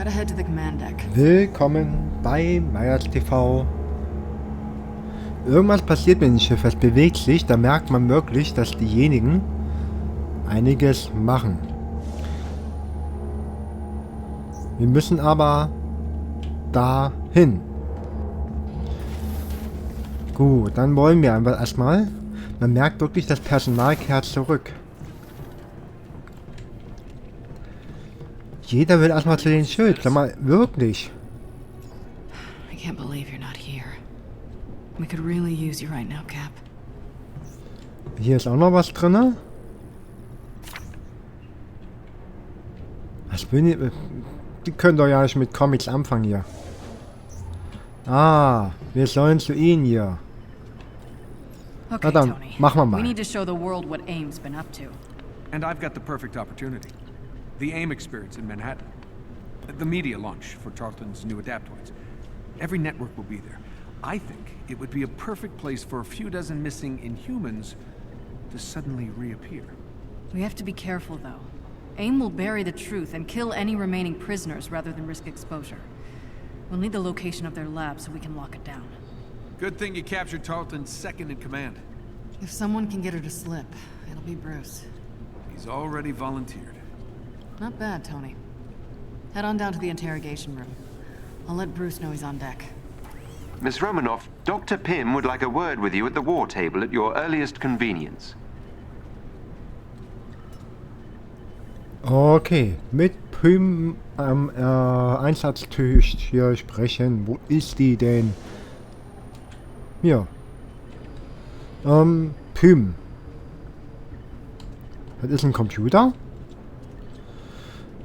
Gotta head to the command deck. Willkommen bei Meyers TV. Irgendwas passiert mit dem Schiff, es bewegt sich, da merkt man wirklich, dass diejenigen einiges machen. Wir müssen aber dahin. Gut, dann wollen wir einfach erstmal. Man merkt wirklich, das Personal kehrt zurück. Jeder will erstmal zu den Schild, sag mal, wirklich. I can't believe you're not here. We could really use you right now, Cap. Hier ist auch noch was drin. Was will ich? Die können doch ja nicht mit Comics anfangen hier. Ah, wir sollen zu ihnen hier. Okay, Na dann, Tony. machen wir mal. We need to show the world what AIM's been up to. And I've got the perfect opportunity. The AIM experience in Manhattan. The media launch for Charlton's new adaptoids. Every network will be there. I think it would be a perfect place for a few dozen missing Inhumans to suddenly reappear. We have to be careful, though. AIM will bury the truth and kill any remaining prisoners rather than risk exposure. We'll need the location of their lab so we can lock it down. Good thing you captured Charlton's second in command. If someone can get her to slip, it'll be Bruce. He's already volunteered. Not bad, Tony. Head on down to the interrogation room. I'll let Bruce know he's on deck. Miss Romanoff, Dr. Pym would like a word with you at the war table at your earliest convenience. Okay, mit Pym am Einsatztisch hier sprechen. Wo ist die denn? Hier. Pym. Das ist ein Computer.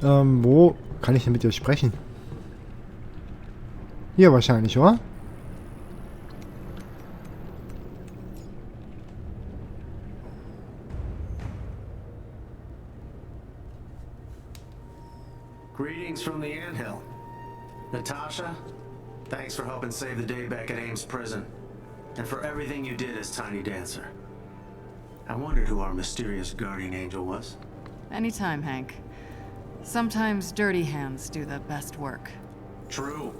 Wo kann ich denn mit dir sprechen? Hier wahrscheinlich, oder? Greetings from the anthill. Natasha, thanks for helping save the day back at Ames prison. And for everything you did as Tiny Dancer. I wondered who our mysterious guardian angel was. Anytime, Hank. Sometimes dirty hands do the best work. True.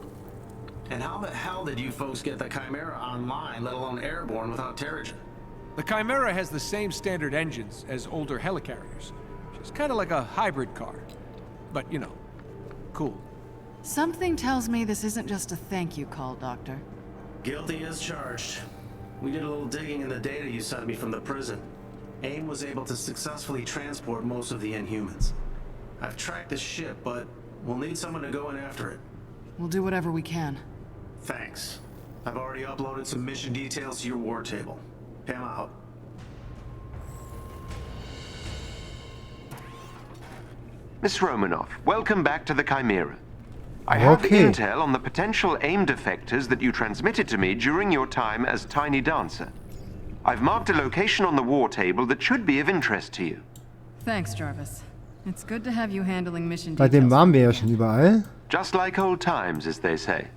And how the hell did you folks get the Chimera online, let alone airborne, without Terrigen? The Chimera has the same standard engines as older helicarriers. She's kind of like a hybrid car. But, you know, cool. Something tells me this isn't just a thank you call, Doctor. Guilty as charged. We did a little digging in the data you sent me from the prison. AIM was able to successfully transport most of the Inhumans. I've tracked the ship, but we'll need someone to go in after it. We'll do whatever we can. Thanks. I've already uploaded some mission details to your war table. Pam out. Miss Romanoff, welcome back to the Chimera. I have intel on the potential AIM defectors that you transmitted to me during your time as Tiny Dancer. I've marked a location on the war table that should be of interest to you. Thanks, Jarvis. It's good to have you handling mission Bei details. dem waren wir ja schon überall. Just like old times, as they say.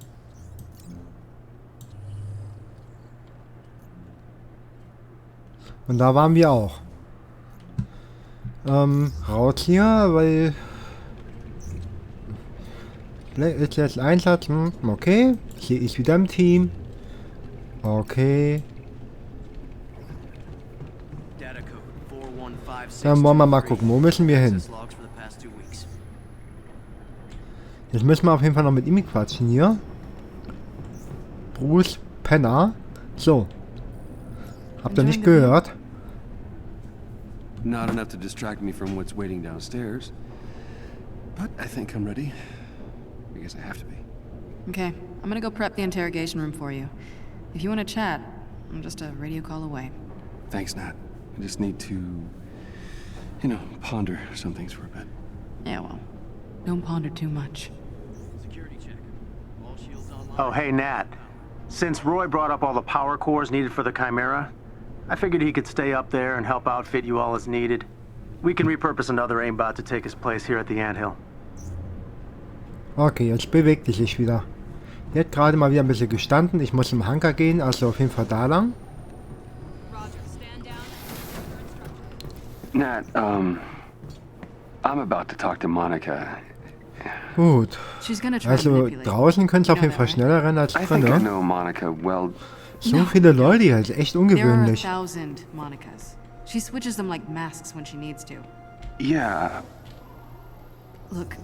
Und da waren wir auch. Raus hier, weil... Ist jetzt Einsatz, okay. Hier ist wieder im Team. Okay. Dann wollen wir mal gucken, wo müssen wir hin? Jetzt müssen wir auf jeden Fall noch mit ihm quatschen hier. Bruce Penner. So. Habt ihr nicht gehört? Not enough to distract me from what's waiting downstairs. But I think I'm ready. I guess I have to be. Okay, I'm gonna go prep the interrogation room for you. If you want to chat, I'm just a radio call away. Thanks, Nat. I just need to, you know, ponder some things for a bit. Yeah, well, don't ponder too much. Oh, hey, Nat. Since Roy brought up all the power cores needed for the Chimera, I figured he could stay up there and help outfit you all as needed. We can repurpose another aimbot to take his place here at the anthill. Okay, jetzt bewegt es sich wieder. Jetzt gerade mal wieder ein bisschen gestanden. Ich muss im Hangar gehen, also auf jeden Fall da lang. Nat, I'm about to talk to Monica. Gut. She's gonna try to Also manipulate. draußen können sie auf jeden Fall Right? schneller rennen als I think I drin, ne? know Monica well. So viele Leute hier, das ist echt There are ungewöhnlich. 1,000 Monicas. She switches them like masks when she needs to. Yeah, Look,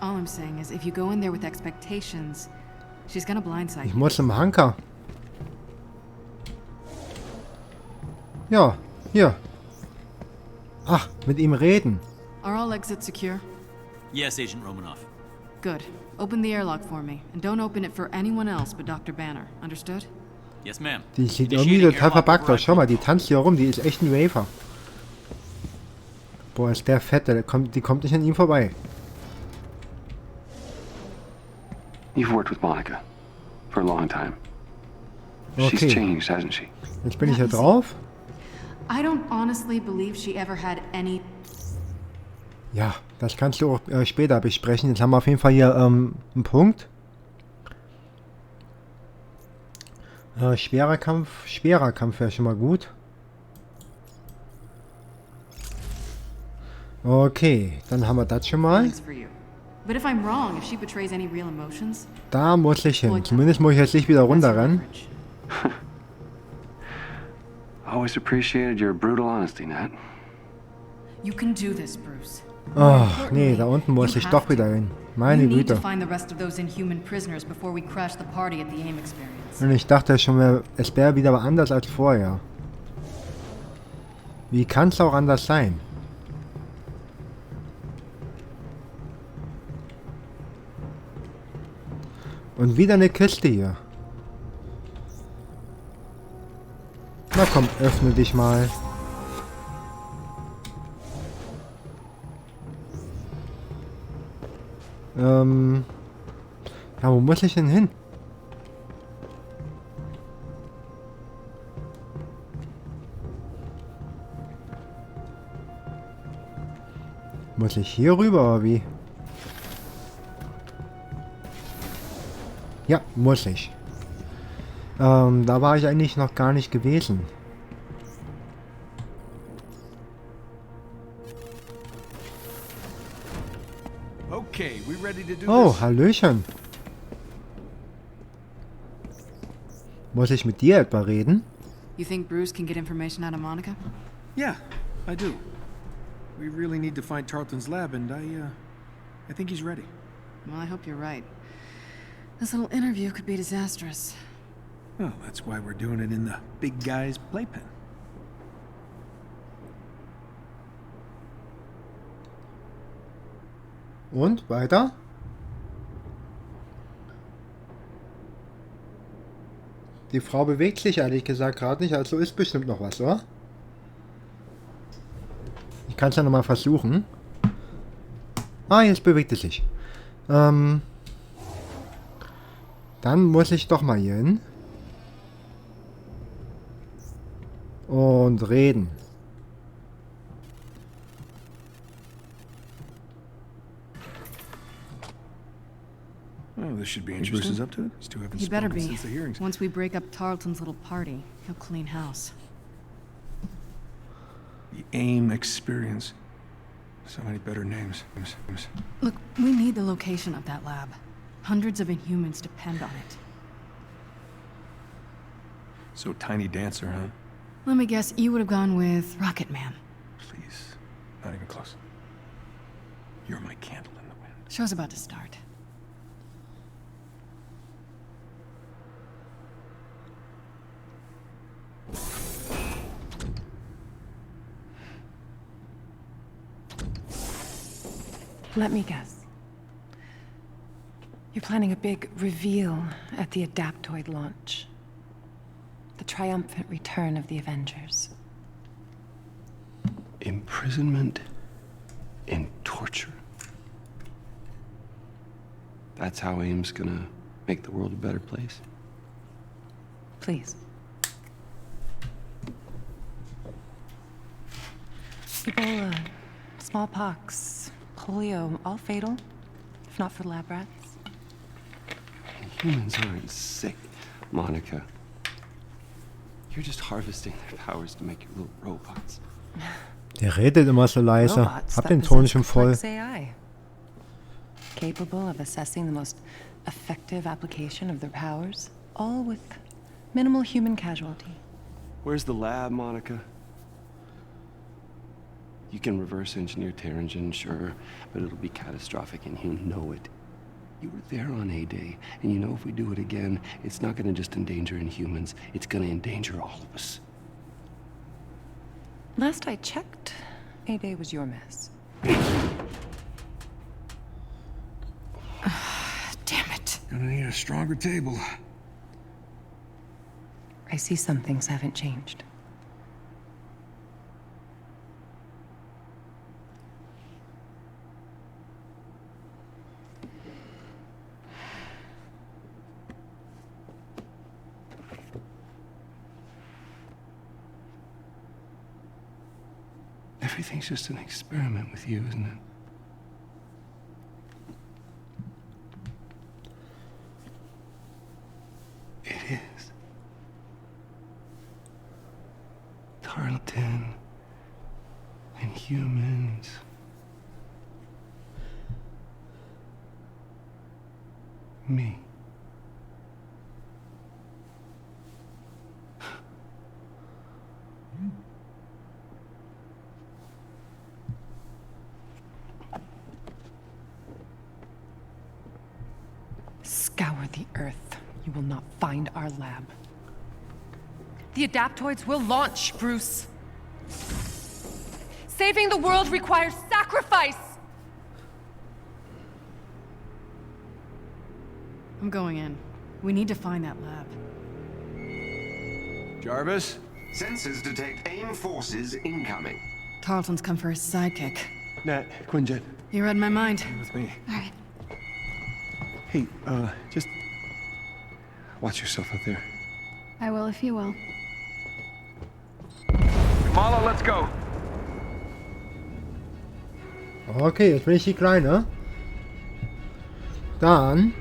all I'm saying is if you go in there with expectations, she's gonna blindside Ich you. muss zum Hanker. Ja, hier. Ach, mit ihm reden. Are all exits secure? Yes, Agent Romanoff. Good. Open the airlock for me, and don't open it for anyone else but Dr. Banner. Understood? Yes, ma'am. Die sieht irgendwie total verbuggt aus. Schau mal, die tanzt hier rum, die ist echt ein Wafer. Boah, ist der fette, die kommt nicht an ihm vorbei. you've worked with Monica for a long time. Okay. She's changed, hasn't she? Jetzt bin ich hier drauf. I don't honestly believe she ever had any... Ja, das kannst du auch später besprechen. Jetzt haben wir auf jeden Fall hier einen Punkt. Schwerer Kampf wäre schon mal gut. Okay, dann haben wir das schon mal. feelings for you. But if I'm wrong, if she betrays any real emotions... Da muss ich hin. Zumindest muss ich jetzt nicht wieder that's your runterrennen. leverage. Always appreciated your brutal honesty, Nat. You can do this, Bruce. Ach, nee, da unten muss ich doch wieder hin. Meine We need to Güte. find the rest of those inhuman prisoners before we crash the party at the AIM experience. Und ich dachte schon, es wäre wieder anders als vorher. Wie kann es auch anders sein? Und wieder eine Kiste hier. Na komm, öffne dich mal. Ja, wo muss ich denn hin? Muss ich hier rüber oder wie? Ja, muss ich. Da war ich eigentlich noch gar nicht gewesen. Okay, we ready to do Oh, this? Hallöchen. Muss ich mit dir etwa reden? You think Bruce can get information out of Monica? Yeah, I do. We really need to find Tarleton's lab, and I think he's ready. Well, I hope you're right. This little interview could be disastrous. Well, that's why we're doing it in the big guy's playpen. Und weiter? Die Frau bewegt sich ehrlich gesagt gerade nicht, also ist bestimmt noch was, oder? Ich kann es ja nochmal versuchen. Ah, jetzt bewegt es sich. Dann muss ich doch mal hier hin. Und reden. Oh, this should be interesting. Bruce is up to it? These two haven't He better spoken be. since the hearings. Once we break up Tarleton's little party, he'll clean house. The AIM experience. So many better names. Look, we need the location of that lab. Hundreds of Inhumans depend on it. So Tiny Dancer, huh? Let me guess, you would have gone with Rocket Man. Please. Not even close. You're my candle in the wind. Show's about to start. Let me guess. You're planning a big reveal at the Adaptoid launch. The triumphant return of the Avengers. Imprisonment and torture. That's how AIM's gonna make the world a better place. Please. Ebola, smallpox, polio, all fatal, if not for the lab rats. Humans aren't sick, Monica. You're just harvesting their powers to make your little robots. Der redet immer so leise. Robots Hab that den Ton possess schon voll. complex AI. capable of assessing the most effective application of their powers, all with minimal human casualty. Where's the lab, Monica? You can reverse engineer Terrigen, sure, but it'll be catastrophic and you know it. You were there on A-Day, and you know if we do it again, it's not gonna just endanger Inhumans, it's gonna endanger all of us. Last I checked, A-Day was your mess. Damn it. Gonna need a stronger table. I see some things haven't changed. Everything's just an experiment with you, isn't it? It is. Tarleton and humans. Me. Scour the Earth. You will not find our lab. The Adaptoids will launch, Bruce. Saving the world requires sacrifice! I'm going in. We need to find that lab. Jarvis? Sensors detect AIM forces incoming. Tarleton's come for his sidekick. Nat, Quinjet, You read my mind. with me. Alright. Hey, just watch yourself out there. I will if you will. Kamala, let's go. Okay, jetzt bin ich die Kleine. Dann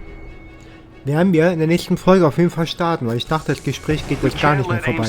werden wir in der nächsten Folge auf jeden Fall starten, weil ich dachte, das Gespräch geht jetzt gar nicht mehr vorbei.